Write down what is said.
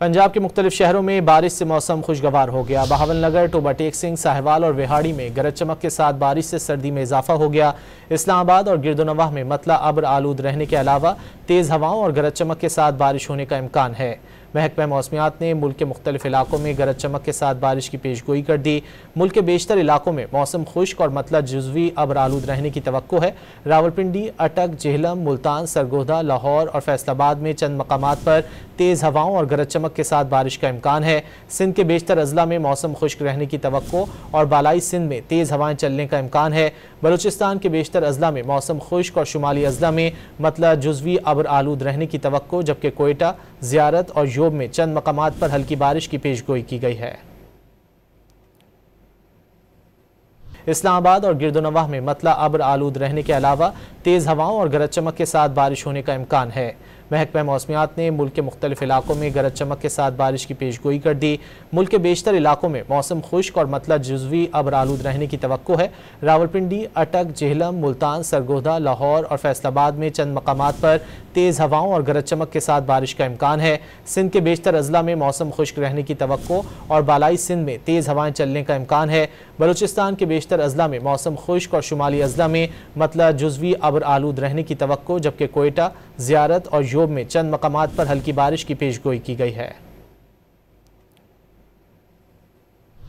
पंजाब के मुख्तलिफ शहरों में बारिश से मौसम खुशगवार हो गया। बहावलनगर, टोबा टेक सिंह, साहिवाल और विहाड़ी में गरज चमक के साथ बारिश से सर्दी में इजाफा हो गया। इस्लामाबाद और गिरदोनवाह में मतला अब्र आलूद रहने के अलावा तेज़ हवाओं और गरज चमक के साथ बारिश होने का इम्कान है। महकमा मौसमियात ने मुल्क के मुख्तलिफ इलाकों में गरज चमक के साथ बारिश की पेशगोई कर दी। मुल्क के बेशतर इलाकों में मौसम खुश्क और मतला जुज़वी अब्र आलूद रहने की तवक्को है। रावलपिंडी, अटक, जेहलम, मुल्तान, सरगोधा, लाहौर और फैसलाबाद में चंद मकामात पर तेज़ हवाओं और गरज चमक के साथ बारिश का इम्कान है। सिंध के बेशतर अजला में मौसम खुश्क रहने की तवक्को और बालाई सिंध में तेज़ हवाएं चलने का इम्कान है। बलूचिस्तान के बेशतर अजला में मौसम खुश्क और शुमाली अजला में मतला जुज़वी अब्र आलूद रहने की तवक्को, जबकि कोयटा, ज़ियारत और योब में चंद मकामात पर हल्की बारिश की पेशगोई की गई है। इस्लामाबाद और गिरदोनवाह में मतला अब्र आलूद रहने के अलावा तेज़ हवाओं और गरज चमक के साथ बारिश होने का इम्कान है। महकमा मौसमियात ने मुल्क के मुख्तलिफ इलाकों में गरज चमक के साथ बारिश की पेशगोई कर दी। मुल्क के बेशतर इलाकों में मौसम खुश्क और मतला जुज़वी अब्र आलूद रहने की तवक्को है। रावलपिंडी, अटक, जेहलम, मुल्तान, सरगोधा, लाहौर और फैसलाबाद में चंद मकामात पर तेज़ हवाओं और गरज चमक के साथ बारिश का इम्कान है। सिंध के बेशतर अजला में मौसम खुश्क रहने की तवक्को और बालाई सिंध में तेज़ हवाएं चलने का इम्कान है। बलूचिस्तान के बेशतर अजला में मौसम खुश्क और शुमाली अजला में मतला जुज़वी अब्र आलूद रहने की तवक्को, जबकि कोयटा, ज़ियारत और योब में चंद मकामात पर हल्की बारिश की पेशगोई की गई है।